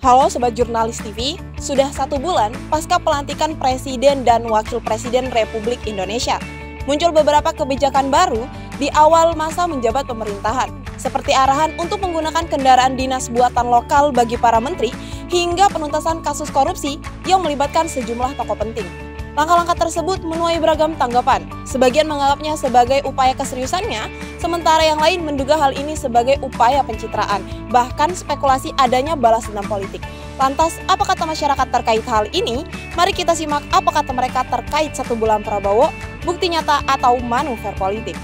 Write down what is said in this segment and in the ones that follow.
Halo Sobat Jurnalis TV, sudah 1 bulan pasca pelantikan Presiden dan Wakil Presiden Republik Indonesia. Muncul beberapa kebijakan baru di awal masa menjabat pemerintahan, seperti arahan untuk menggunakan kendaraan dinas buatan lokal bagi para menteri, hingga penuntasan kasus korupsi yang melibatkan sejumlah tokoh penting. Langkah-langkah tersebut menuai beragam tanggapan. Sebagian menganggapnya sebagai upaya keseriusannya, sementara yang lain menduga hal ini sebagai upaya pencitraan, bahkan spekulasi adanya balas dendam politik. Lantas, apa kata masyarakat terkait hal ini? Mari kita simak apa kata mereka terkait 1 bulan Prabowo, bukti nyata atau manuver politik.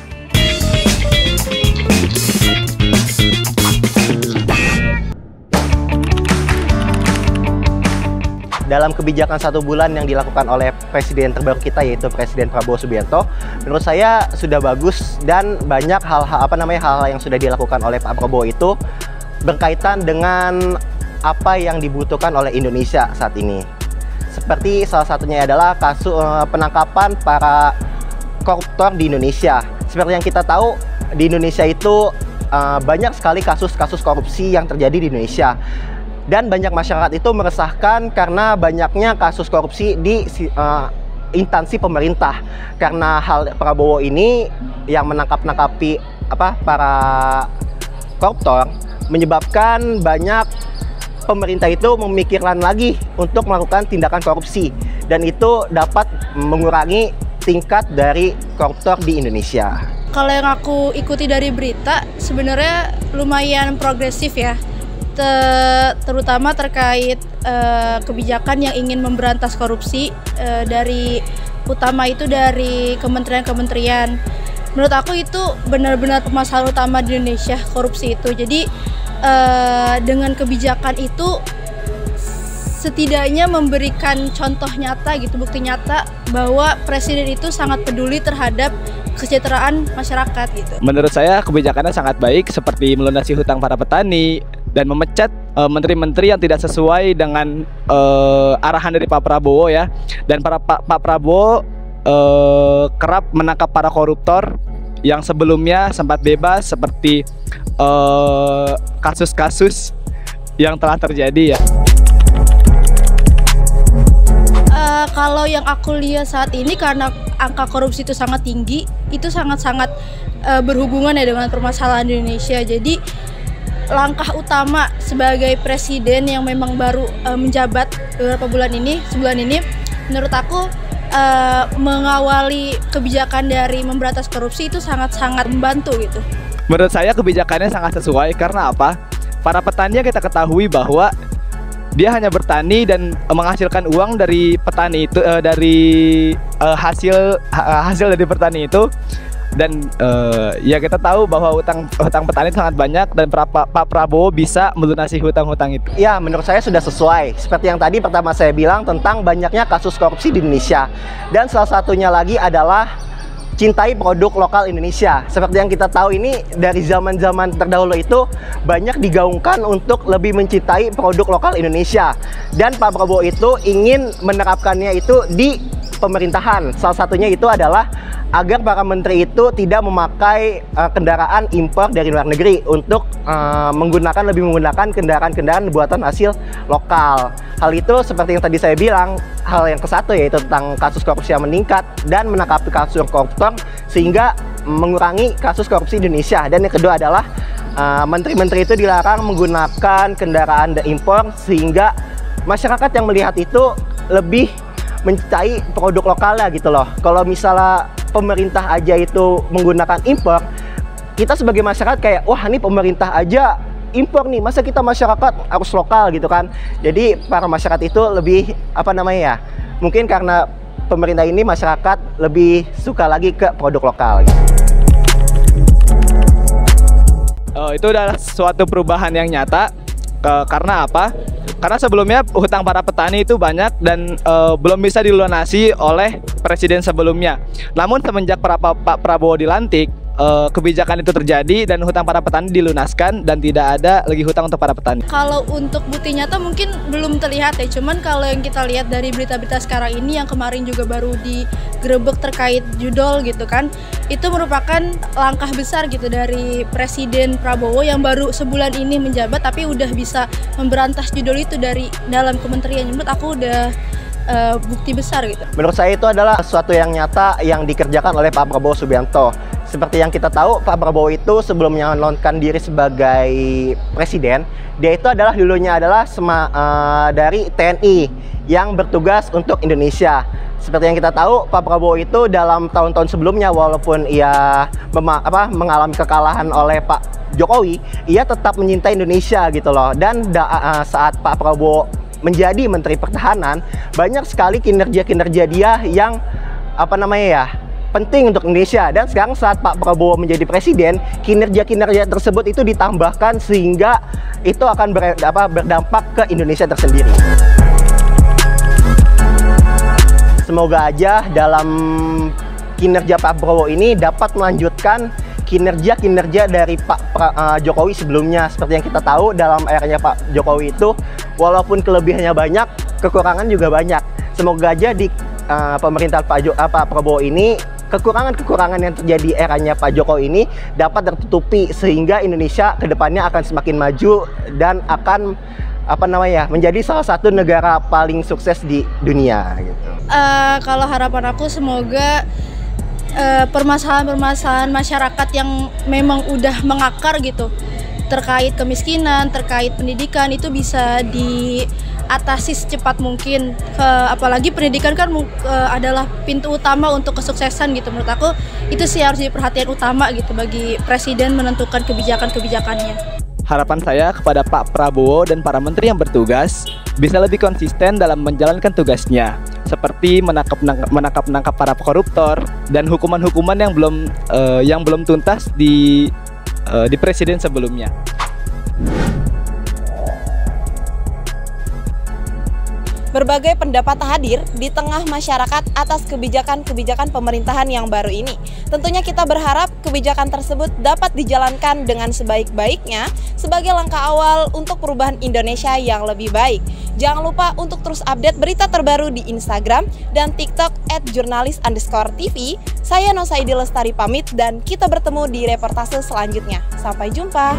Dalam kebijakan 1 bulan yang dilakukan oleh presiden terbaru kita, yaitu Presiden Prabowo Subianto, menurut saya sudah bagus dan banyak hal-hal yang sudah dilakukan oleh Pak Prabowo itu berkaitan dengan apa yang dibutuhkan oleh Indonesia saat ini. Seperti salah satunya adalah kasus penangkapan para koruptor di Indonesia. Seperti yang kita tahu, di Indonesia itu banyak sekali kasus-kasus korupsi yang terjadi di Indonesia. Dan banyak masyarakat itu meresahkan karena banyaknya kasus korupsi di instansi pemerintah. Karena hal Prabowo ini yang menangkap-nangkapi para koruptor menyebabkan banyak pemerintah itu memikirkan lagi untuk melakukan tindakan korupsi. Dan itu dapat mengurangi tingkat dari koruptor di Indonesia. Kalau yang aku ikuti dari berita, sebenarnya lumayan progresif ya. Terutama terkait kebijakan yang ingin memberantas korupsi dari utama itu dari kementerian-kementerian. Menurut aku itu benar-benar permasalahan utama di Indonesia, korupsi itu. Jadi dengan kebijakan itu setidaknya memberikan contoh nyata gitu, bukti nyata bahwa presiden itu sangat peduli terhadap kesejahteraan masyarakat gitu. Menurut saya kebijakannya sangat baik, seperti melunasi hutang para petani dan memecat menteri-menteri yang tidak sesuai dengan arahan dari Pak Prabowo ya. Dan Pak Prabowo kerap menangkap para koruptor yang sebelumnya sempat bebas, seperti kasus-kasus yang telah terjadi ya. Kalau yang aku lihat saat ini, karena angka korupsi itu sangat tinggi, itu sangat-sangat berhubungan ya dengan permasalahan di Indonesia. Jadi langkah utama sebagai presiden yang memang baru menjabat beberapa sebulan ini, menurut aku mengawali kebijakan dari memberantas korupsi itu sangat-sangat membantu gitu. Menurut saya kebijakannya sangat sesuai, karena apa? Para petani yang kita ketahui bahwa dia hanya bertani dan menghasilkan uang dari petani itu, dari hasil dari petani itu. Dan ya kita tahu bahwa hutang petani sangat banyak, dan Pak Prabowo bisa melunasi hutang-hutang itu. Ya, menurut saya sudah sesuai. Seperti yang tadi pertama saya bilang tentang banyaknya kasus korupsi di Indonesia. Dan salah satunya lagi adalah cintai produk lokal Indonesia. Seperti yang kita tahu ini, dari zaman-zaman terdahulu itu banyak digaungkan untuk lebih mencintai produk lokal Indonesia. Dan Pak Prabowo itu ingin menerapkannya itu di pemerintahan. Salah satunya itu adalah agar para menteri itu tidak memakai kendaraan impor dari luar negeri untuk lebih menggunakan kendaraan-kendaraan buatan hasil lokal. Hal itu seperti yang tadi saya bilang, hal yang ke-1 yaitu tentang kasus korupsi yang meningkat dan menangkap kasus koruptor sehingga mengurangi kasus korupsi di Indonesia. Dan yang kedua adalah menteri-menteri itu dilarang menggunakan kendaraan impor sehingga masyarakat yang melihat itu lebih mencintai produk lokalnya gitu loh. Kalau misalnya pemerintah aja itu menggunakan impor, kita sebagai masyarakat kayak, wah ini pemerintah aja impor nih, masa kita masyarakat harus lokal gitu kan. Jadi para masyarakat itu lebih mungkin karena pemerintah ini masyarakat lebih suka lagi ke produk lokal gitu. Itu adalah suatu perubahan yang nyata. Karena apa? Karena sebelumnya hutang para petani itu banyak dan belum bisa dilunasi oleh presiden sebelumnya. Namun semenjak Pak Prabowo dilantik, kebijakan itu terjadi dan hutang para petani dilunaskan dan tidak ada lagi hutang untuk para petani. Kalau untuk bukti nyata mungkin belum terlihat ya, cuman kalau yang kita lihat dari berita-berita sekarang ini yang kemarin juga baru digerebek terkait judol gitu kan, itu merupakan langkah besar gitu dari Presiden Prabowo yang baru sebulan ini menjabat tapi udah bisa memberantas judol itu dari dalam kementerian. Menurut aku udah bukti besar gitu. Menurut saya itu adalah sesuatu yang nyata yang dikerjakan oleh Pak Prabowo Subianto. Seperti yang kita tahu, Pak Prabowo itu sebelum menyalonkan diri sebagai presiden, dia itu adalah dulunya adalah dari TNI yang bertugas untuk Indonesia. Seperti yang kita tahu, Pak Prabowo itu dalam tahun-tahun sebelumnya, walaupun ia mengalami kekalahan oleh Pak Jokowi, ia tetap menyintai Indonesia gitu loh. Dan saat Pak Prabowo menjadi Menteri Pertahanan, banyak sekali kinerja-kinerja dia yang penting untuk Indonesia. Dan sekarang saat Pak Prabowo menjadi presiden, kinerja-kinerja tersebut itu ditambahkan sehingga itu akan berdampak ke Indonesia tersendiri. Semoga aja dalam kinerja Pak Prabowo ini dapat melanjutkan kinerja-kinerja dari Pak Jokowi sebelumnya. Seperti yang kita tahu, dalam eranya Pak Jokowi itu walaupun kelebihannya banyak, kekurangan juga banyak. Semoga aja di pemerintahan Pak Prabowo ini kekurangan-kekurangan yang terjadi eranya Pak Jokowi ini dapat tertutupi sehingga Indonesia kedepannya akan semakin maju dan akan menjadi salah satu negara paling sukses di dunia gitu. Kalau harapan aku semoga permasalahan-permasalahan masyarakat yang memang udah mengakar gitu terkait kemiskinan, terkait pendidikan itu bisa diatasi secepat mungkin. Apalagi pendidikan kan adalah pintu utama untuk kesuksesan gitu. Menurut aku itu sih harus jadi perhatian utama gitu bagi presiden menentukan kebijakan-kebijakannya. Harapan saya kepada Pak Prabowo dan para menteri yang bertugas bisa lebih konsisten dalam menjalankan tugasnya, seperti menangkap para koruptor dan hukuman-hukuman yang belum tuntas di presiden sebelumnya. Berbagai pendapat hadir di tengah masyarakat atas kebijakan-kebijakan pemerintahan yang baru ini. Tentunya kita berharap kebijakan tersebut dapat dijalankan dengan sebaik-baiknya sebagai langkah awal untuk perubahan Indonesia yang lebih baik. Jangan lupa untuk terus update berita terbaru di Instagram dan TikTok @jurnalis_TV. Saya Nosaidi Lestari pamit dan kita bertemu di reportase selanjutnya. Sampai jumpa.